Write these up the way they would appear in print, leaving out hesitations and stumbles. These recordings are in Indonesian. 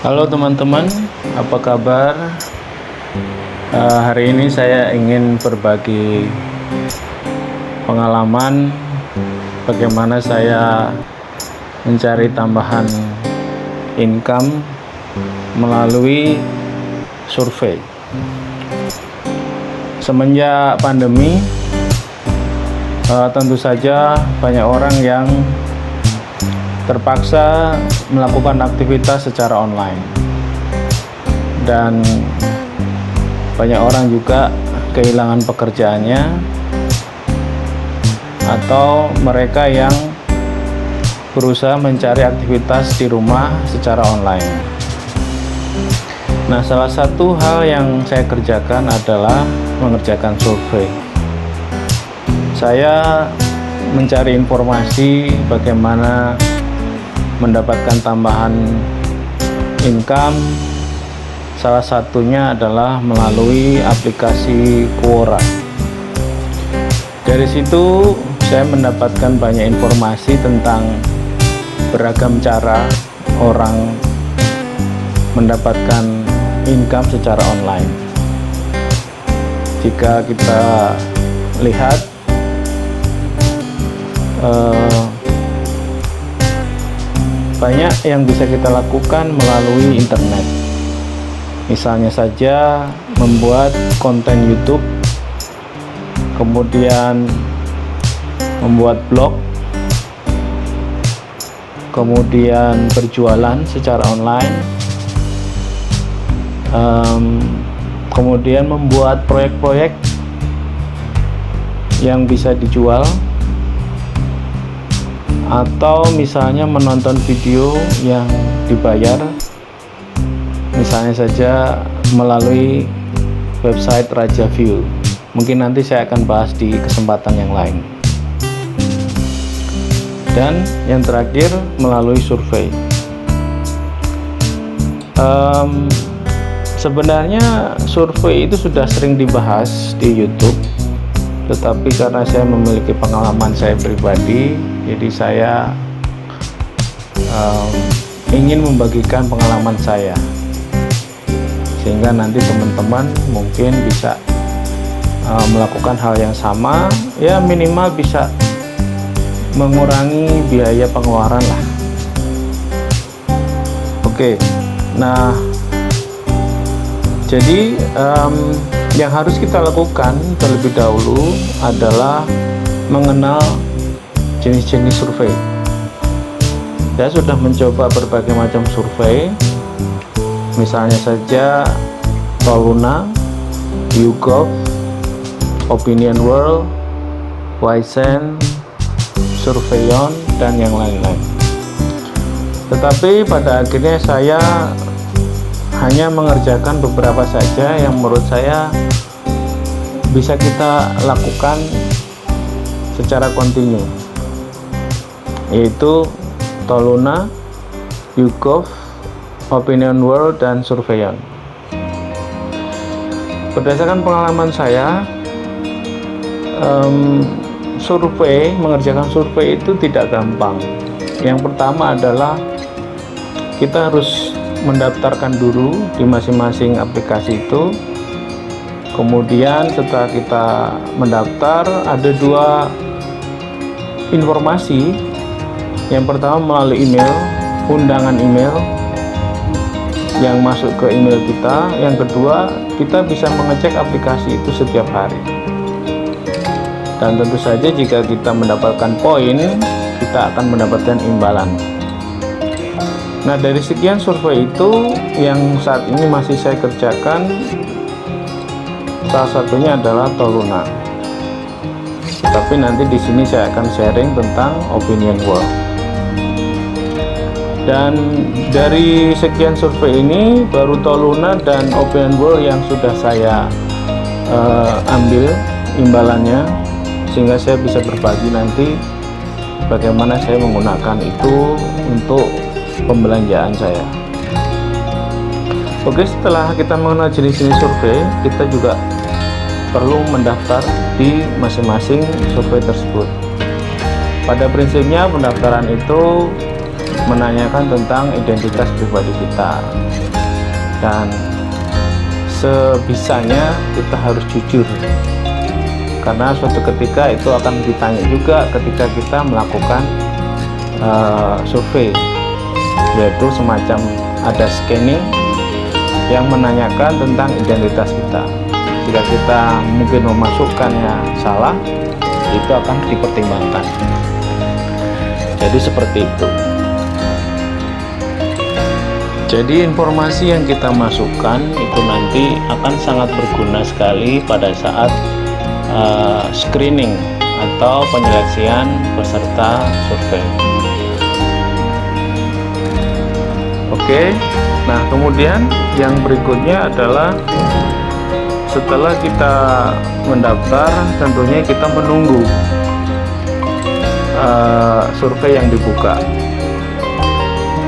Halo teman-teman, apa kabar? Hari ini saya ingin berbagi pengalaman bagaimana saya mencari tambahan income melalui survei. Semenjak pandemi, tentu saja banyak orang yang terpaksa melakukan aktivitas secara online, dan banyak orang juga kehilangan pekerjaannya atau mereka yang berusaha mencari aktivitas di rumah secara online. Nah, salah satu hal yang saya kerjakan adalah mengerjakan survei. Saya mencari informasi bagaimana mendapatkan tambahan income. Salah satunya adalah melalui aplikasi Quora. Dari situ saya mendapatkan banyak informasi tentang beragam cara orang mendapatkan income secara online. Jika kita lihat banyak yang bisa kita lakukan melalui internet. Misalnya saja membuat konten YouTube, kemudian membuat blog, kemudian berjualan secara online, kemudian membuat proyek-proyek yang bisa dijual, atau misalnya menonton video yang dibayar, misalnya saja melalui website Raja View. Mungkin nanti saya akan bahas di kesempatan yang lain. Dan yang terakhir melalui survei. Sebenarnya survei itu sudah sering dibahas di YouTube, tetapi karena saya memiliki pengalaman saya pribadi, jadi saya ingin membagikan pengalaman saya, sehingga nanti teman-teman mungkin bisa melakukan hal yang sama, ya minimal bisa mengurangi biaya pengeluaran lah. Oke, nah jadi yang harus kita lakukan terlebih dahulu adalah mengenal jenis-jenis survei. Saya sudah mencoba berbagai macam survei, misalnya saja Toluna, YouGov, Opinion World, Wyzen, Surveyon, dan yang lain-lain. Tetapi pada akhirnya saya hanya mengerjakan beberapa saja yang menurut saya bisa kita lakukan secara kontinu, yaitu Toluna, YouGov, Opinion World, dan Surveyon. Berdasarkan pengalaman saya, mengerjakan survei itu tidak gampang. Yang pertama adalah kita harus mendaftarkan dulu di masing-masing aplikasi itu. Kemudian setelah kita mendaftar, ada dua informasi. Yang pertama melalui email, undangan email yang masuk ke email kita. Yang kedua, kita bisa mengecek aplikasi itu setiap hari. Dan tentu saja jika kita mendapatkan poin, kita akan mendapatkan imbalan. Nah, dari sekian survei itu yang saat ini masih saya kerjakan, salah satunya adalah Toluna. Tapi nanti di sini saya akan sharing tentang Opinion World. Dan dari sekian survei ini, baru Toluna dan Opinion World yang sudah saya ambil imbalannya, sehingga saya bisa berbagi nanti bagaimana saya menggunakan itu untuk pembelanjaan saya. Oke, setelah kita mengenal jenis-jenis survei, kita juga perlu mendaftar di masing-masing survei tersebut. Pada prinsipnya pendaftaran itu menanyakan tentang identitas pribadi kita, dan sebisanya kita harus jujur, karena suatu ketika itu akan ditanya juga ketika kita melakukan survei, yaitu semacam ada scanning yang menanyakan tentang identitas kita. Jika kita mungkin memasukkannya salah, itu akan dipertimbangkan. Jadi seperti itu. Jadi informasi yang kita masukkan itu nanti akan sangat berguna sekali pada saat screening atau penyeleksian peserta survei. Oke, nah kemudian yang berikutnya adalah setelah kita mendaftar, tentunya kita menunggu survei yang dibuka.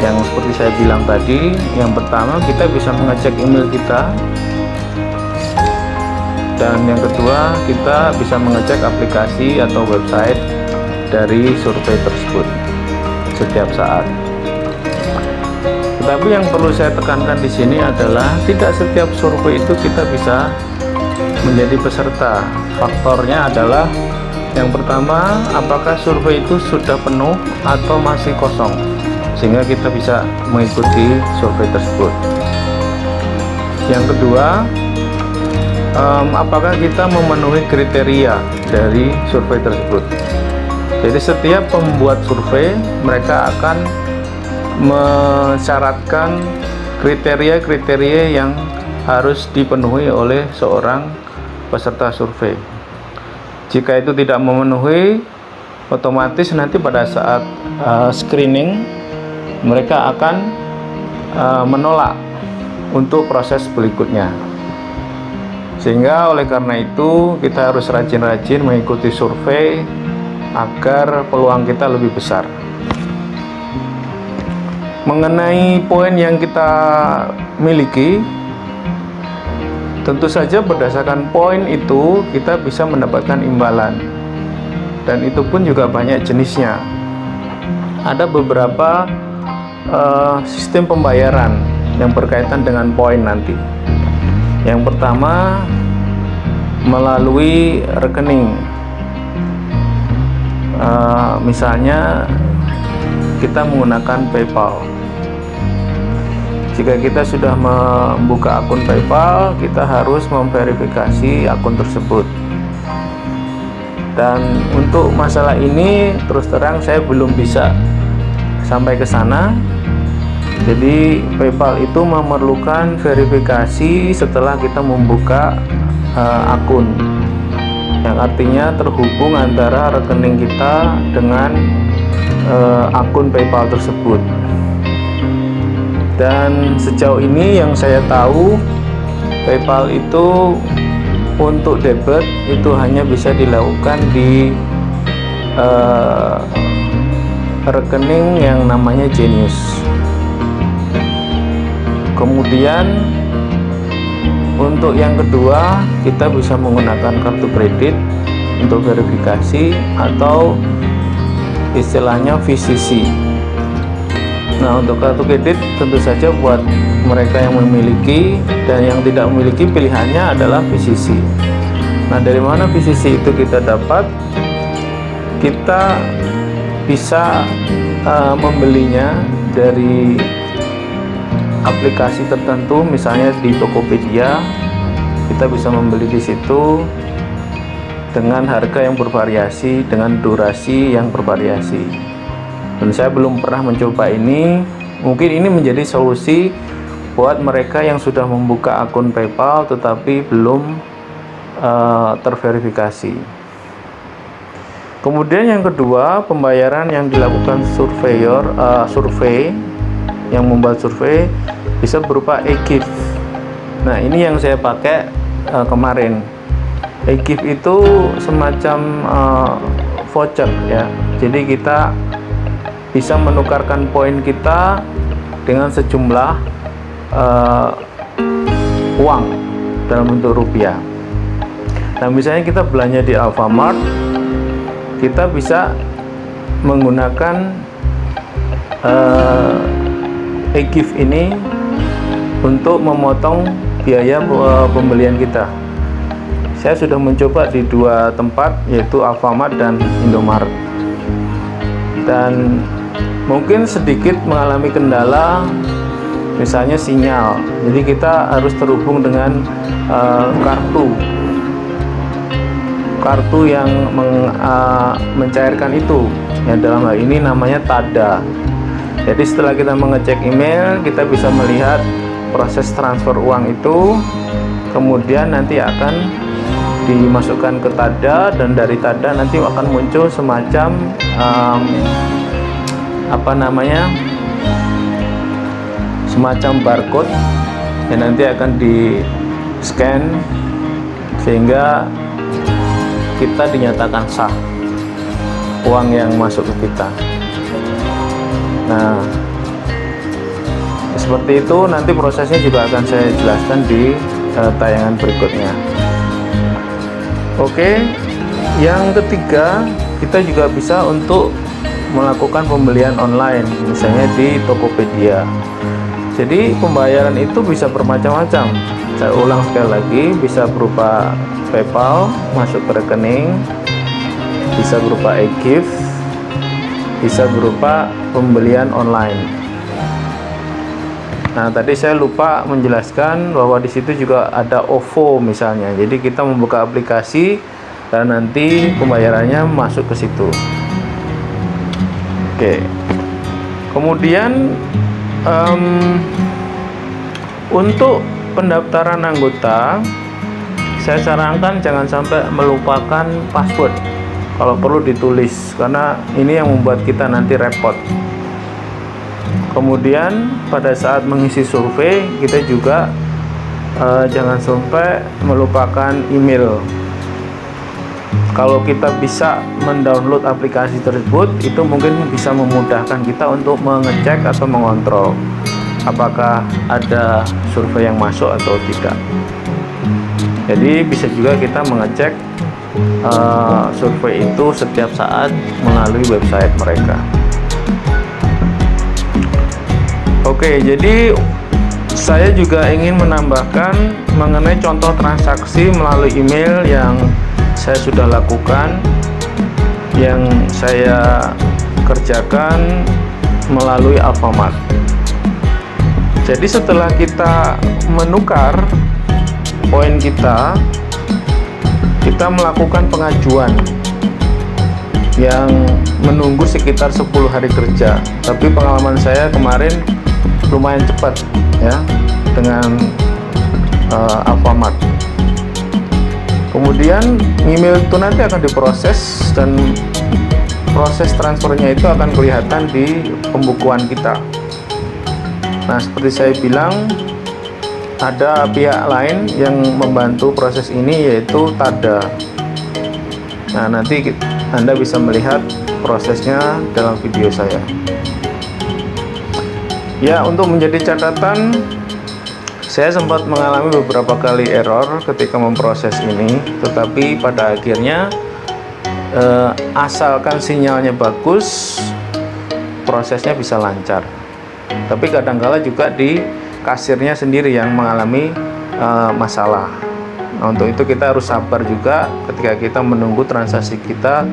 Yang seperti saya bilang tadi, yang pertama kita bisa mengecek email kita, dan yang kedua kita bisa mengecek aplikasi atau website dari survei tersebut setiap saat. Tetapi yang perlu saya tekankan di sini adalah tidak setiap survei itu kita bisa menjadi peserta. Faktornya adalah yang pertama, apakah survei itu sudah penuh atau masih kosong, sehingga kita bisa mengikuti survei tersebut. Yang kedua, apakah kita memenuhi kriteria dari survei tersebut. Jadi setiap pembuat survei mereka akan mensyaratkan kriteria-kriteria yang harus dipenuhi oleh seorang peserta survei. Jika itu tidak memenuhi, otomatis nanti pada saat screening mereka akan menolak untuk proses berikutnya. Sehingga oleh karena itu kita harus rajin-rajin mengikuti survei agar peluang kita lebih besar. Mengenai poin yang kita miliki, tentu saja berdasarkan poin itu kita bisa mendapatkan imbalan, dan itu pun juga banyak jenisnya. Ada beberapa sistem pembayaran yang berkaitan dengan poin nanti. Yang pertama melalui rekening, misalnya kita menggunakan PayPal. Jika kita sudah membuka akun PayPal, kita harus memverifikasi akun tersebut. Dan untuk masalah ini terus terang saya belum bisa sampai ke sana. Jadi PayPal itu memerlukan verifikasi setelah kita membuka akun, yang artinya terhubung antara rekening kita dengan akun PayPal tersebut. Dan sejauh ini yang saya tahu, PayPal itu untuk debit itu hanya bisa dilakukan di rekening yang namanya Genius. Kemudian untuk yang kedua, kita bisa menggunakan kartu kredit untuk verifikasi atau istilahnya VCC. Nah, untuk kartu kredit tentu saja buat mereka yang memiliki, dan yang tidak memiliki pilihannya adalah VCC. Nah, dari mana VCC itu kita dapat? Kita bisa membelinya dari aplikasi tertentu, misalnya di Tokopedia. Kita bisa membeli di situ dengan harga yang bervariasi, dengan durasi yang bervariasi. Dan saya belum pernah mencoba ini. Mungkin ini menjadi solusi buat mereka yang sudah membuka akun PayPal tetapi belum terverifikasi. Kemudian yang kedua, pembayaran yang dilakukan survei yang membuat survei bisa berupa e-gift. Nah, ini yang saya pakai kemarin. E-gift itu semacam voucher ya. Jadi kita bisa menukarkan poin kita dengan sejumlah uang dalam bentuk rupiah. Nah, misalnya kita belanja di Alfamart, kita bisa menggunakan e-gift ini untuk memotong biaya pembelian kita. Saya sudah mencoba di 2 tempat, yaitu Alfamart dan Indomaret, dan mungkin sedikit mengalami kendala, misalnya sinyal. Jadi kita harus terhubung dengan kartu yang mencairkan itu, yang dalam hal ini namanya TADA. Jadi setelah kita mengecek email, kita bisa melihat proses transfer uang itu, kemudian nanti akan dimasukkan ke TADA, dan dari TADA nanti akan muncul semacam semacam barcode yang nanti akan di scan sehingga kita dinyatakan sah uang yang masuk ke kita. Nah, seperti itu. Nanti prosesnya juga akan saya jelaskan di tayangan berikutnya. Oke, yang ketiga, kita juga bisa untuk melakukan pembelian online, misalnya di Tokopedia. Jadi pembayaran itu bisa bermacam-macam. Saya ulang sekali lagi, bisa berupa PayPal masuk ke rekening, bisa berupa e-gift, bisa berupa pembelian online. Nah, tadi saya lupa menjelaskan bahwa di situ juga ada OVO misalnya. Jadi kita membuka aplikasi dan nanti pembayarannya masuk ke situ. Oke. Kemudian untuk pendaftaran anggota, saya sarankan jangan sampai melupakan password. Kalau perlu ditulis, karena ini yang membuat kita nanti repot. Kemudian pada saat mengisi survei, kita juga jangan sampai melupakan email. Kalau kita bisa mendownload aplikasi tersebut, itu mungkin bisa memudahkan kita untuk mengecek atau mengontrol apakah ada survei yang masuk atau tidak. Jadi bisa juga kita mengecek survei itu setiap saat melalui website mereka. Oke, jadi saya juga ingin menambahkan mengenai contoh transaksi melalui email yang saya sudah lakukan, yang saya kerjakan melalui Alfamart. Jadi setelah kita menukar poin kita melakukan pengajuan yang menunggu sekitar 10 hari kerja. Tapi pengalaman saya kemarin lumayan cepat ya dengan Alfamart. Kemudian email itu nanti akan diproses dan proses transfernya itu akan kelihatan di pembukuan kita. Nah, seperti saya bilang, ada pihak lain yang membantu proses ini, yaitu TADA. Nah, nanti Anda bisa melihat prosesnya dalam video saya. Ya, untuk menjadi catatan, saya sempat mengalami beberapa kali error ketika memproses ini, tetapi pada akhirnya asalkan sinyalnya bagus, prosesnya bisa lancar. Tapi kadangkala juga di kasirnya sendiri yang mengalami masalah. Nah, untuk itu kita harus sabar juga ketika kita menunggu transaksi kita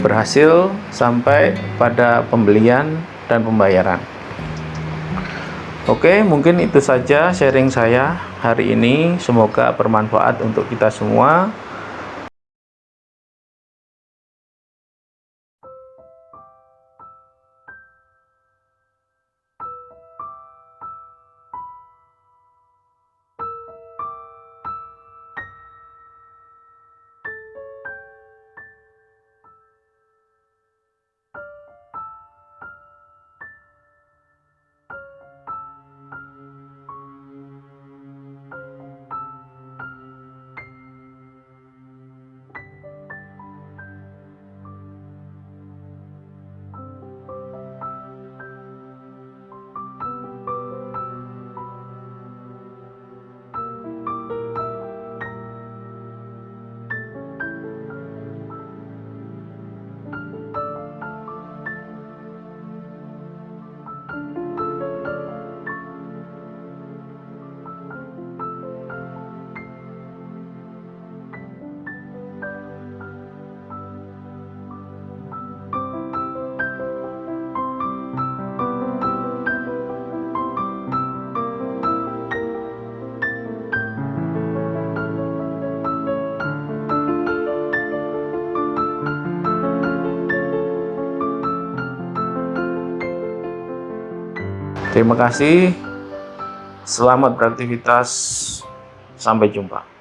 berhasil sampai pada pembelian dan pembayaran. Oke, mungkin itu saja sharing saya hari ini. Semoga bermanfaat untuk kita semua. Terima kasih. Selamat beraktivitas. Sampai jumpa.